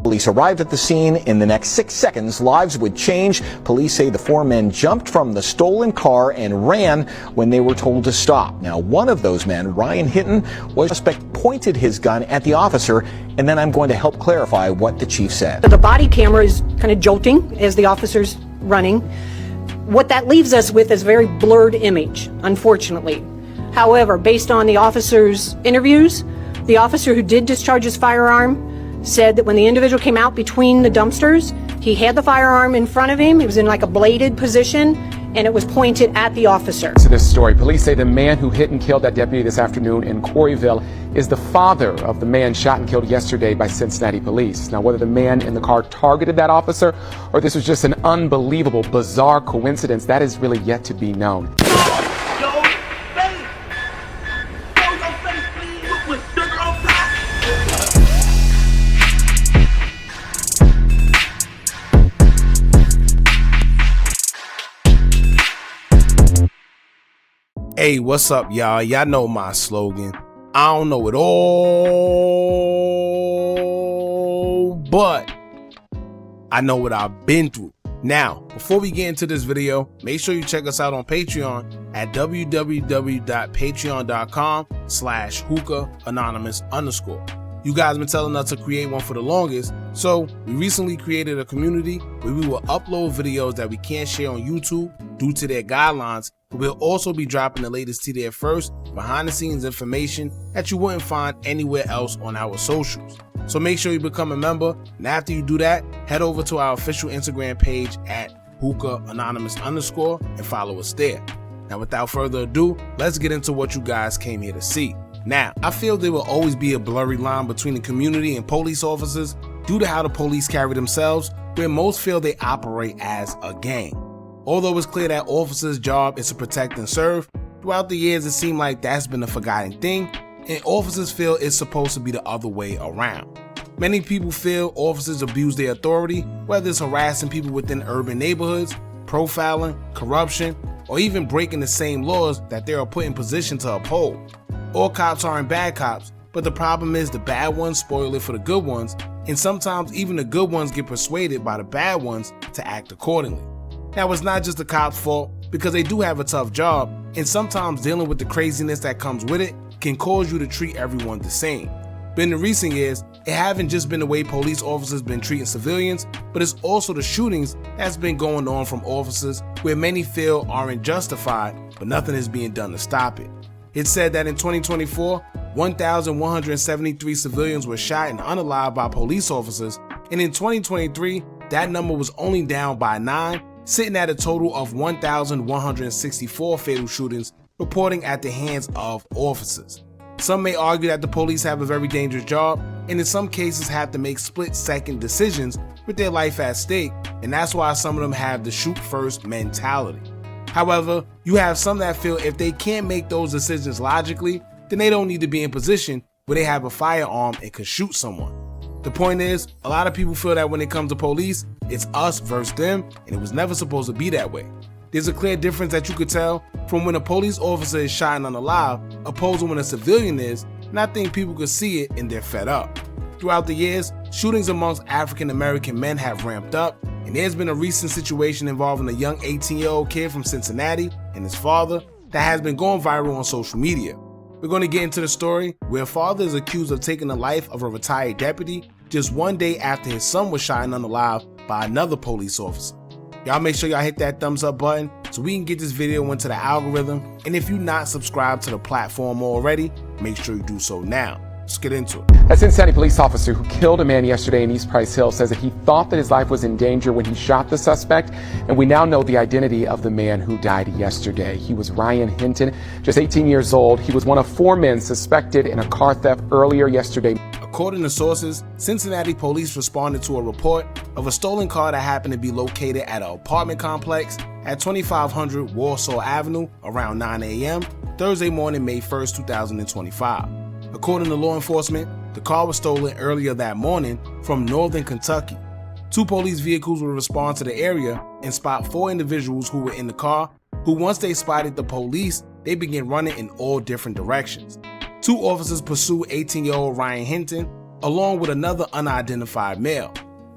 Police arrived at the scene. In the next 6 seconds, lives would change. Police say the 4 men jumped from the stolen car and ran when they were told to stop. Now, one of those men, Rodney Hinton, was suspect pointed his gun at the officer, and then I'm going to help clarify what the chief said. The body camera is kind of jolting as the officer's running. What that leaves us with is a very blurred image, unfortunately. However, based on the officer's interviews, the officer who did discharge his firearm said that when the individual came out between the dumpsters, he had the firearm in front of him. It was in like a bladed position, and it was pointed at the officer. To this story, police say the man who hit and killed that deputy this afternoon in Quarryville is the father of the man shot and killed yesterday by Cincinnati police. Now, whether the man in the car targeted that officer or this was just an unbelievable, bizarre coincidence, that is really yet to be known. Hey, what's up, y'all? Y'all know my slogan. I don't know it all, but I know what I've been through. Now, before we get into this video, make sure you check us out on Patreon at www.patreon.com/Hookah Anonymous _. You guys been telling us to create one for the longest, so we recently created a community where we will upload videos that we can't share on YouTube due to their guidelines. We'll also be dropping the latest to there first, behind the scenes information that you wouldn't find anywhere else on our socials. So make sure you become a member, and after you do that, head over to our official Instagram page at Hookah Anonymous _ and follow us there. Now, without further ado, let's get into what you guys came here to see. Now, I feel there will always be a blurry line between the community and police officers due to how the police carry themselves, where most feel they operate as a gang. Although it's clear that officers' job is to protect and serve, throughout the years it seemed like that's been a forgotten thing, and officers feel it's supposed to be the other way around. Many people feel officers abuse their authority, whether it's harassing people within urban neighborhoods, profiling, corruption, or even breaking the same laws that they are put in position to uphold. All cops aren't bad cops, but the problem is the bad ones spoil it for the good ones, and sometimes even the good ones get persuaded by the bad ones to act accordingly. Now, it's not just the cops' fault, because they do have a tough job, and sometimes dealing with the craziness that comes with it can cause you to treat everyone the same. But in the recent years, it haven't just been the way police officers been treating civilians, but it's also the shootings that's been going on from officers where many feel aren't justified, but nothing is being done to stop it. It's said that in 2024, 1,173 civilians were shot and unalived by police officers, and in 2023, that number was only down by 9, sitting at a total of 1,164 fatal shootings reporting at the hands of officers. Some may argue that the police have a very dangerous job, and in some cases have to make split-second decisions with their life at stake, and that's why some of them have the shoot-first mentality. However, you have some that feel if they can't make those decisions logically, then they don't need to be in position where they have a firearm and could shoot someone. The point is, a lot of people feel that when it comes to police, it's us versus them, and it was never supposed to be that way. There's a clear difference that you could tell from when a police officer is shot and unalive, opposed to when a civilian is, and I think people could see it and they're fed up. Throughout the years, shootings amongst African American men have ramped up, and there's been a recent situation involving a young 18-year-old kid from Cincinnati and his father that has been going viral on social media. We're going to get into the story where a father is accused of taking the life of a retired deputy just one day after his son was shot and unalive by another police officer. Y'all make sure y'all hit that thumbs up button so we can get this video into the algorithm, and if you're not subscribed to the platform already, make sure you do so now. Let's get into it. A Cincinnati police officer who killed a man yesterday in East Price Hill says that he thought that his life was in danger when he shot the suspect, and we now know the identity of the man who died yesterday. He was Rodney Hinton, just 18 years old. He was one of 4 men suspected in a car theft earlier yesterday. According to sources, Cincinnati police responded to a report of a stolen car that happened to be located at an apartment complex at 2500 Warsaw Avenue around 9 a.m. Thursday morning, May 1st, 2025. According to law enforcement, the car was stolen earlier that morning from northern Kentucky. 2 police vehicles will respond to the area and spot 4 individuals who were in the car, who once they spotted the police, they began running in all different directions. 2 officers pursued 18-year-old Rodney Hinton, along with another unidentified male.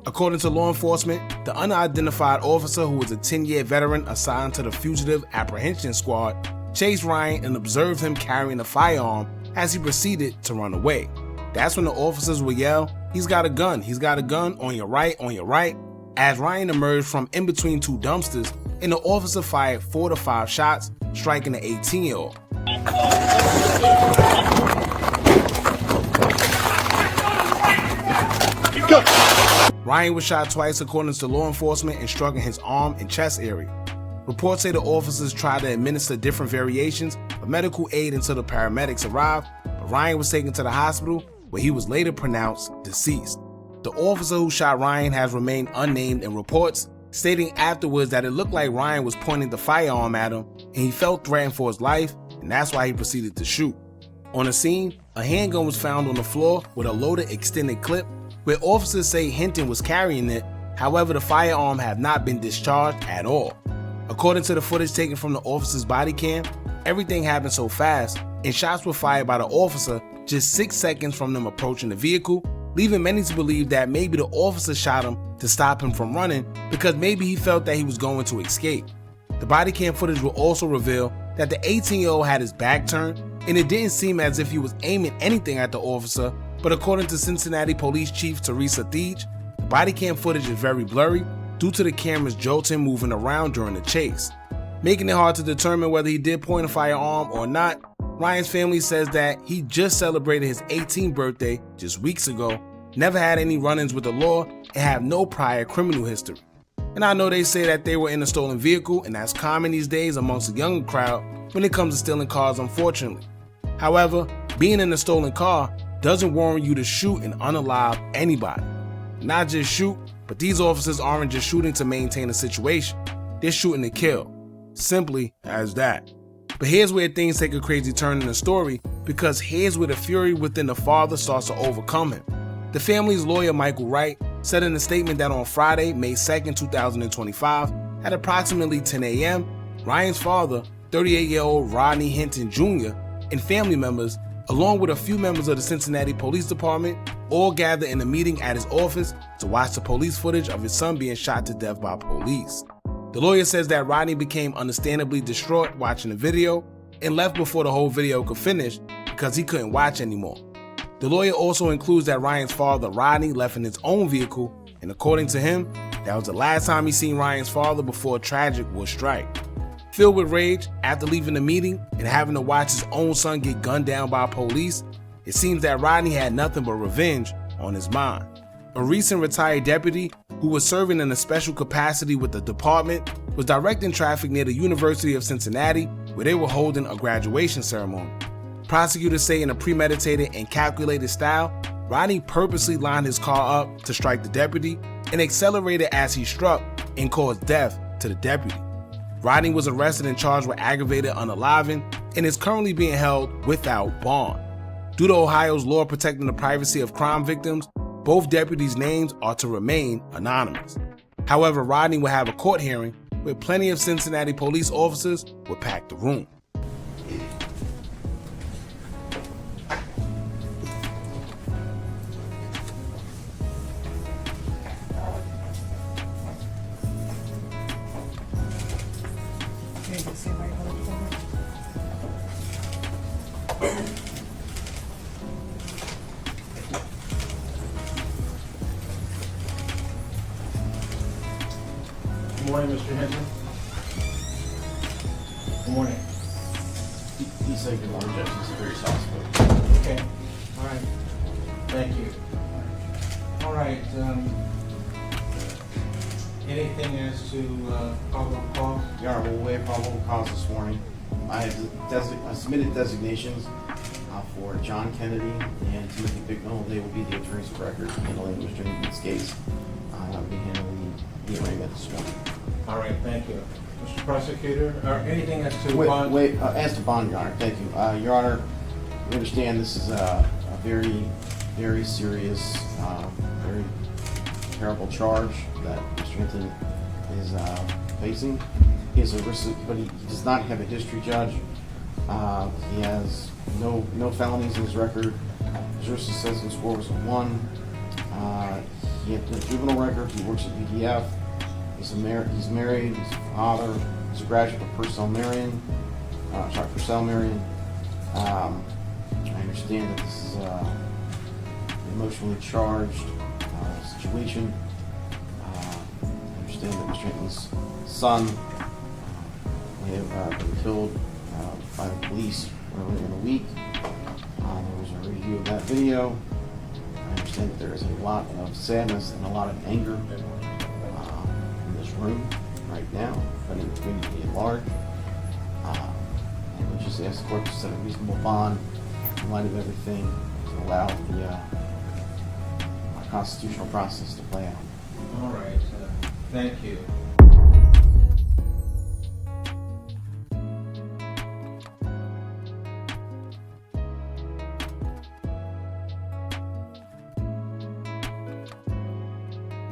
According to law enforcement, the unidentified officer, who was a 10-year veteran assigned to the Fugitive Apprehension Squad, chased Ryan and observed him carrying a firearm as he proceeded to run away. That's when the officers would yell, "He's got a gun, he's got a gun, on your right, on your right," as Ryan emerged from in between two dumpsters and the officer fired 4 to 5 shots, striking the 18-year-old. Ryan was shot twice according to law enforcement and struck in his arm and chest area. Reports say the officers tried to administer different variations of medical aid until the paramedics arrived, but Ryan was taken to the hospital where he was later pronounced deceased. The officer who shot Ryan has remained unnamed in reports, stating afterwards that it looked like Ryan was pointing the firearm at him and he felt threatened for his life, and that's why he proceeded to shoot. On the scene, a handgun was found on the floor with a loaded extended clip, where officers say Hinton was carrying it. However, the firearm had not been discharged at all. According to the footage taken from the officer's body cam, everything happened so fast, and shots were fired by the officer just 6 seconds from them approaching the vehicle, leaving many to believe that maybe the officer shot him to stop him from running because maybe he felt that he was going to escape. The body cam footage will also reveal that the 18-year-old had his back turned, and it didn't seem as if he was aiming anything at the officer, but according to Cincinnati Police Chief Teresa Thiege, the body cam footage is very blurry due to the camera's jolting moving around during the chase. Making it hard to determine whether he did point a firearm or not, Ryan's family says that he just celebrated his 18th birthday just weeks ago, never had any run-ins with the law, and have no prior criminal history. And I know they say that they were in a stolen vehicle, and that's common these days amongst the younger crowd when it comes to stealing cars, unfortunately. However, being in a stolen car doesn't warrant you to shoot and unalive anybody. Not just shoot, but these officers aren't just shooting to maintain a situation. They're shooting to kill. Simply as that. But here's where things take a crazy turn in the story, because here's where the fury within the father starts to overcome him. The family's lawyer, Michael Wright, said in a statement that on Friday, May 2nd, 2025, at approximately 10 a.m., Ryan's father, 38-year-old Rodney Hinton Jr., and family members, along with a few members of the Cincinnati Police Department, all gathered in a meeting at his office to watch the police footage of his son being shot to death by police. The lawyer says that Rodney became understandably distraught watching the video and left before the whole video could finish because he couldn't watch anymore. The lawyer also includes that Ryan's father, Rodney, left in his own vehicle, and according to him, that was the last time he seen Ryan's father before a tragic would strike. Filled with rage after leaving the meeting and having to watch his own son get gunned down by police, it seems that Rodney had nothing but revenge on his mind. A recent retired deputy who was serving in a special capacity with the department was directing traffic near the University of Cincinnati, where they were holding a graduation ceremony. Prosecutors say in a premeditated and calculated style, Rodney purposely lined his car up to strike the deputy and accelerated as he struck and caused death to the deputy. Rodney was arrested and charged with aggravated unaliving and is currently being held without bond. Due to Ohio's law protecting the privacy of crime victims, both deputies' names are to remain anonymous. However, Rodney will have a court hearing where plenty of Cincinnati police officers will pack the room. Good morning, Mr. Hinton. Good morning. He said good morning, Judge. This is very hospital. Okay. All right. Thank you. All right. Anything as to probable cause? Your Honor, we'll waive probable cause this morning. I submitted designations for John Kennedy and Timothy Bicknell. They will be the attorneys of record handling Mr. Hinton's case. I'll be handling the arraignment this morning. All right, thank you. Mr. Prosecutor, or anything as to bond? As to bond, Your Honor, thank you. Your Honor, we understand this is a very, very serious, very terrible charge that Mr. Hinton is facing. He has a risk, but he does not have a history, Judge. He has no felonies in his record. His justice says his score was a 1. He had a juvenile record. He works at UDF. He's married. He's a father. He's a graduate of Purcell Marion. I understand that this is an emotionally charged situation. I understand that Mr. Hinton's son may have been killed by the police earlier in the week. There was a review of that video. I understand that there is a lot of sadness and a lot of anger in this room right now, but in the community at large. And we just ask the court to set a reasonable bond in light of everything to allow the constitutional process to play out. All right. Thank you.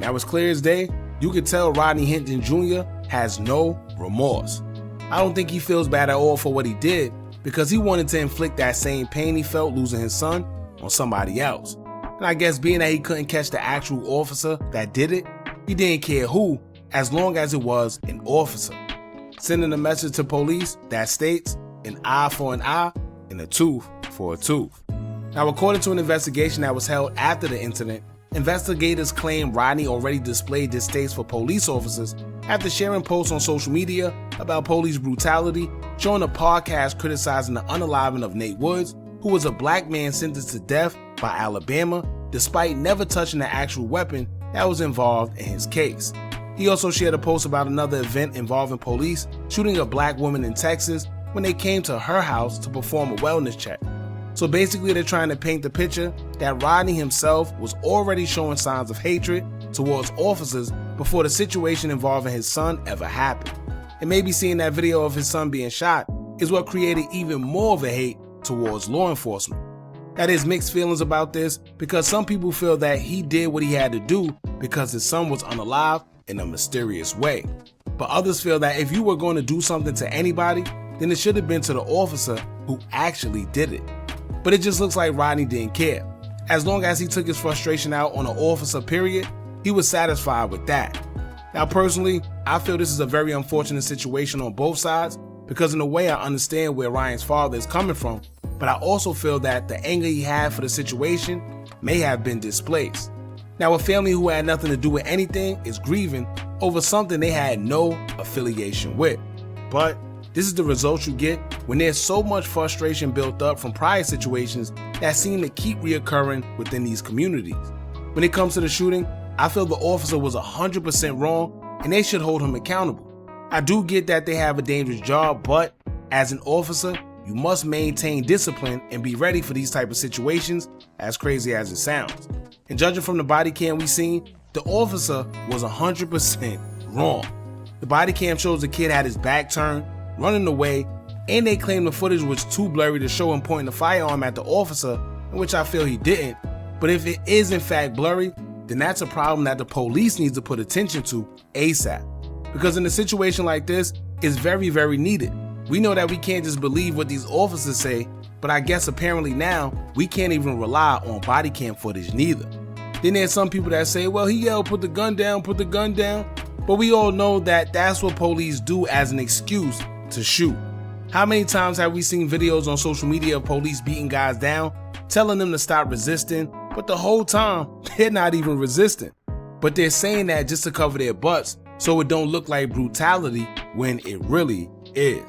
Now, as clear as day, you can tell Rodney Hinton Jr. has no remorse. I don't think he feels bad at all for what he did, because he wanted to inflict that same pain he felt losing his son on somebody else. And I guess being that he couldn't catch the actual officer that did it, he didn't care who, as long as it was an officer. Sending a message to police that states an eye for an eye and a tooth for a tooth. Now, according to an investigation that was held after the incident, investigators claim Rodney already displayed distaste for police officers after sharing posts on social media about police brutality, showing a podcast criticizing the unaliving of Nate Woods, who was a black man sentenced to death by Alabama, despite never touching the actual weapon that was involved in his case. He also shared a post about another event involving police shooting a black woman in Texas when they came to her house to perform a wellness check. So basically, they're trying to paint the picture that Rodney himself was already showing signs of hatred towards officers before the situation involving his son ever happened. And maybe seeing that video of his son being shot is what created even more of a hate towards law enforcement. Now, there's mixed feelings about this, because some people feel that he did what he had to do because his son was unalive in a mysterious way. But others feel that if you were going to do something to anybody, then it should have been to the officer who actually did it. But it just looks like Rodney didn't care. As long as he took his frustration out on an officer, period, he was satisfied with that. Now, personally, I feel this is a very unfortunate situation on both sides, because in a way I understand where Ryan's father is coming from, but I also feel that the anger he had for the situation may have been displaced. Now, a family who had nothing to do with anything is grieving over something they had no affiliation with. But this is the result you get when there's so much frustration built up from prior situations that seem to keep reoccurring within these communities. When it comes to the shooting, I feel the officer was 100% wrong and they should hold him accountable. I do get that they have a dangerous job, but as an officer, you must maintain discipline and be ready for these type of situations, as crazy as it sounds. And judging from the body cam we seen, the officer was 100% wrong. The body cam shows the kid had his back turned, running away, and they claim the footage was too blurry to show him pointing the firearm at the officer, in which I feel he didn't. But if it is in fact blurry, then that's a problem that the police needs to put attention to ASAP. Because in a situation like this, it's very, very needed. We know that we can't just believe what these officers say, but I guess apparently now we can't even rely on body cam footage neither. Then there's some people that say, well, he yelled, put the gun down, put the gun down. But we all know that that's what police do as an excuse to shoot. How many times have we seen videos on social media of police beating guys down, telling them to stop resisting, but the whole time they're not even resisting. But they're saying that just to cover their butts so it don't look like brutality when it really is.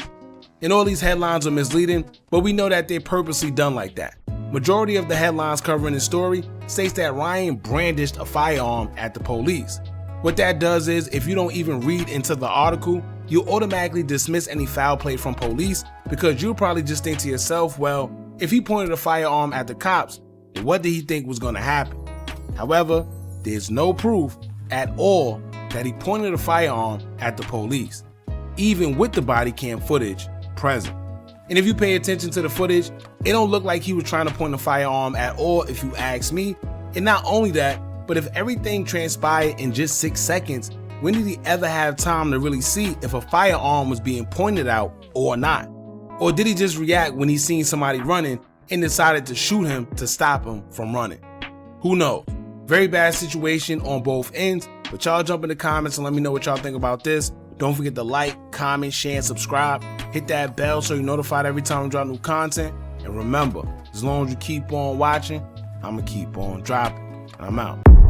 And all these headlines are misleading, but we know that they're purposely done like that. Majority of the headlines covering this story states that Ryan brandished a firearm at the police. What that does is, if you don't even read into the article, you automatically dismiss any foul play from police, because you'll probably just think to yourself, well, if he pointed a firearm at the cops, then what did he think was going to happen? However, there's no proof at all that he pointed a firearm at the police, even with the body cam footage present. And if you pay attention to the footage, it don't look like he was trying to point a firearm at all, if you ask me. And not only that, but if everything transpired in just 6 seconds, when did he ever have time to really see if a firearm was being pointed out or not? Or did he just react when he seen somebody running and decided to shoot him to stop him from running. Who knows? Very bad situation on both ends, but y'all jump in the comments and let me know what y'all think about this. Don't forget to like, comment, share, and subscribe. Hit that bell so you're notified every time we drop new content. And remember, as long as you keep on watching, I'm going to keep on dropping. And I'm out.